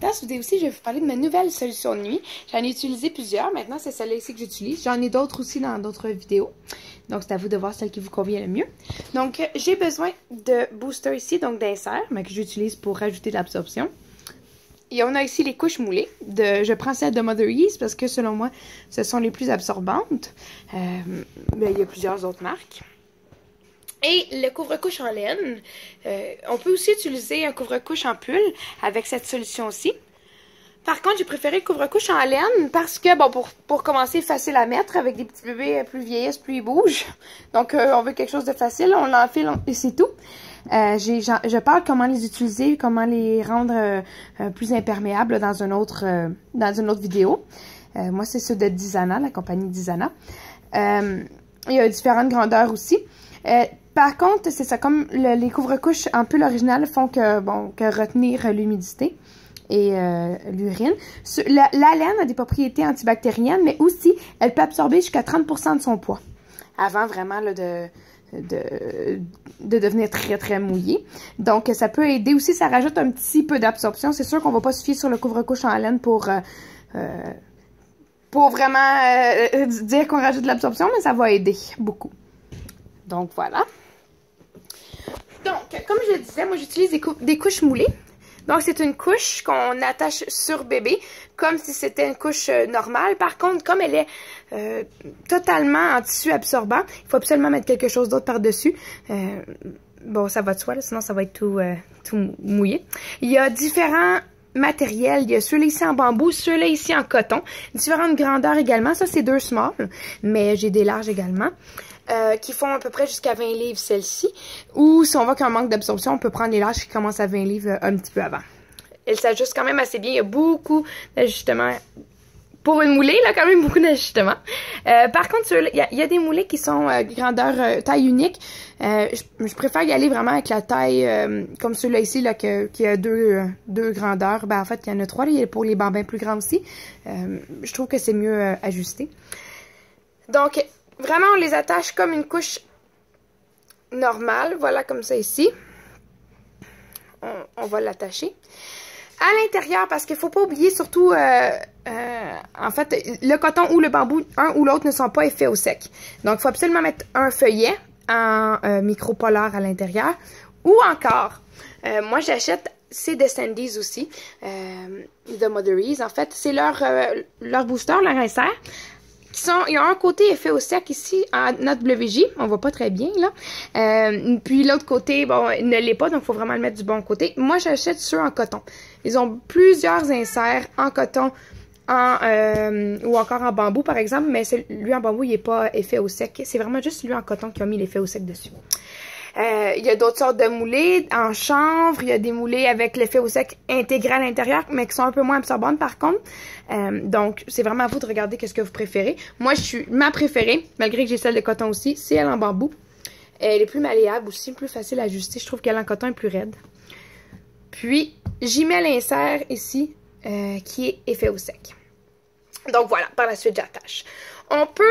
Dans cette vidéo aussi, je vais vous parler de ma nouvelle solution de nuit. J'en ai utilisé plusieurs. Maintenant, c'est celle-là ici que j'utilise. J'en ai d'autres aussi dans d'autres vidéos. Donc, c'est à vous de voir celle qui vous convient le mieux. Donc, j'ai besoin de booster ici, donc d'insert, mais que j'utilise pour rajouter de l'absorption. Et on a ici les couches moulées. Je prends celle de Mother Ease parce que, selon moi, ce sont les plus absorbantes. Mais il y a plusieurs autres marques. Et le couvre-couche en laine, on peut aussi utiliser un couvre-couche en pull avec cette solution-ci. Par contre, j'ai préféré le couvre-couche en laine parce que, bon, pour commencer, facile à mettre avec des petits bébés plus vieillissent, plus ils bougent. Donc, on veut quelque chose de facile, on l'enfile et c'est tout. Je parle comment les utiliser, comment les rendre plus imperméables dans une autre vidéo. Moi, c'est ceux de Dizana, la compagnie Dizana. Il y a différentes grandeurs aussi. Par contre, c'est ça, comme les couvre-couches en pull original font que retenir l'humidité et l'urine. La laine a des propriétés antibactériennes, mais aussi, elle peut absorber jusqu'à 30% de son poids. Avant vraiment là, de devenir très, très mouillé. Donc, ça peut aider aussi, ça rajoute un petit peu d'absorption. C'est sûr qu'on va pas se fier sur le couvre-couche en laine pour vraiment dire qu'on rajoute de l'absorption, mais ça va aider beaucoup. Donc, voilà. Donc, comme je le disais, moi, j'utilise des couches moulées. Donc, c'est une couche qu'on attache sur bébé, comme si c'était une couche normale. Par contre, comme elle est totalement en tissu absorbant, il faut absolument mettre quelque chose d'autre par-dessus. Bon, ça va de soi, là, sinon ça va être tout mouillé. Il y a différents matériels. Il y a ceux-là ici en bambou, ceux-là ici en coton. Différentes grandeurs également. Ça, c'est 2 small, mais j'ai des larges également. Qui font à peu près jusqu'à 20 livres, celle-ci. Ou si on voit qu'il y a un manque d'absorption, on peut prendre les larges qui commencent à 20 livres un petit peu avant. Elle s'ajuste quand même assez bien. Il y a beaucoup d'ajustements. Pour une moulée, là, quand même beaucoup d'ajustements. Par contre, il y a des moulées qui sont grandeur, taille unique. Je préfère y aller vraiment avec la taille comme ceux-là ici, là, qui a deux grandeurs. Ben, en fait, il y en a 3. Là, il y a pour les bambins plus grands aussi. Je trouve que c'est mieux ajusté. Donc, vraiment, on les attache comme une couche normale. Voilà, comme ça ici. On va l'attacher. À l'intérieur, parce qu'il ne faut pas oublier, surtout, en fait, le coton ou le bambou, un ou l'autre ne sont pas faits au sec. Donc, il faut absolument mettre un feuillet en micropolaire à l'intérieur. Ou encore, moi, j'achète, c'est de Sandy's aussi, de Mother Ease. En fait, c'est leur booster, leur insert. Il y a un côté effet au sec ici, en notre WJ, on voit pas très bien, là. Puis l'autre côté, bon, il ne l'est pas, donc il faut vraiment le mettre du bon côté. Moi, j'achète ceux en coton. Ils ont plusieurs inserts en coton, ou encore en bambou, par exemple, mais lui en bambou, il n'est pas effet au sec. C'est vraiment juste lui en coton qui a mis l'effet au sec dessus. Il y a d'autres sortes de moulées en chanvre, il y a des moulées avec l'effet au sec intégré à l'intérieur, mais qui sont un peu moins absorbantes par contre. Donc, c'est vraiment à vous de regarder qu'est-ce que vous préférez. Moi, ma préférée, malgré que j'ai celle de coton aussi, c'est elle en bambou. Elle est plus malléable aussi, plus facile à ajuster. Je trouve qu'elle en coton est plus raide. Puis, j'y mets l'insert ici, qui est effet au sec. Donc voilà, par la suite, j'attache. On peut...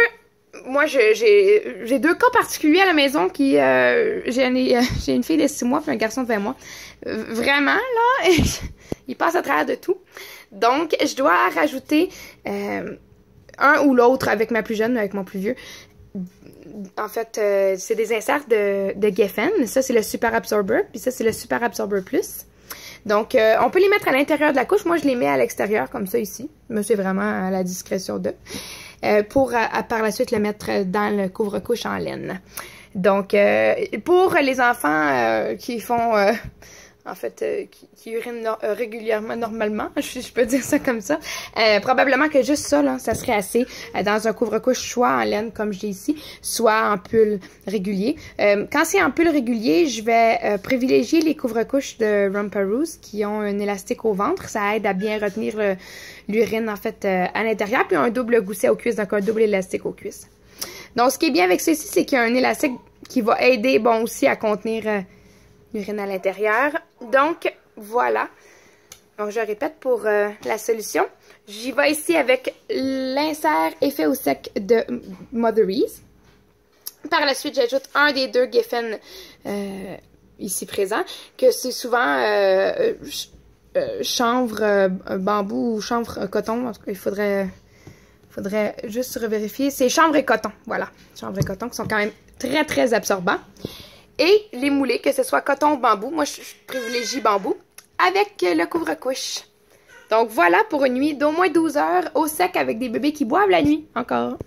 Moi, j'ai 2 cas particuliers à la maison qui... j'ai une fille de 6 mois et un garçon de 20 mois. Vraiment, là, il passe à travers de tout. Donc, je dois rajouter un ou l'autre avec ma plus jeune, avec mon plus vieux. En fait, c'est des inserts de Geffen. Ça, c'est le Super Absorber. Puis ça, c'est le Super Absorber Plus. Donc, on peut les mettre à l'intérieur de la couche. Moi, je les mets à l'extérieur, comme ça, ici. Mais c'est vraiment à la discrétion d'eux. Pour par la suite le mettre dans le couvre-couche en laine. Donc, pour les enfants qui font, en fait, qui urinent régulièrement, normalement, je peux dire ça comme ça, probablement que juste ça, là, ça serait assez dans un couvre-couche, soit en laine comme j'ai ici, soit en pull régulier. Quand c'est en pull régulier, je vais privilégier les couvre-couches de Rumparoos qui ont un élastique au ventre. Ça aide à bien retenir l'urine, en fait, à l'intérieur, puis un double gousset aux cuisses, donc un double élastique aux cuisses. Donc, ce qui est bien avec ceci, c'est qu'il y a un élastique qui va aider, bon, aussi à contenir l'urine à l'intérieur. Donc, voilà. Donc, je répète pour la solution. J'y vais ici avec l'insert effet au sec de Mother Ease. Par la suite, j'ajoute un des 2 Geffen ici présents, que c'est souvent chanvre bambou ou chanvre coton. En tout cas, il faudrait juste revérifier. C'est chanvre et coton, voilà. Chanvre et coton qui sont quand même très, très absorbants. Et les moulés, que ce soit coton ou bambou. Moi, je privilégie bambou avec le couvre-couche. Donc, voilà pour une nuit d'au moins 12 heures au sec avec des bébés qui boivent la nuit encore.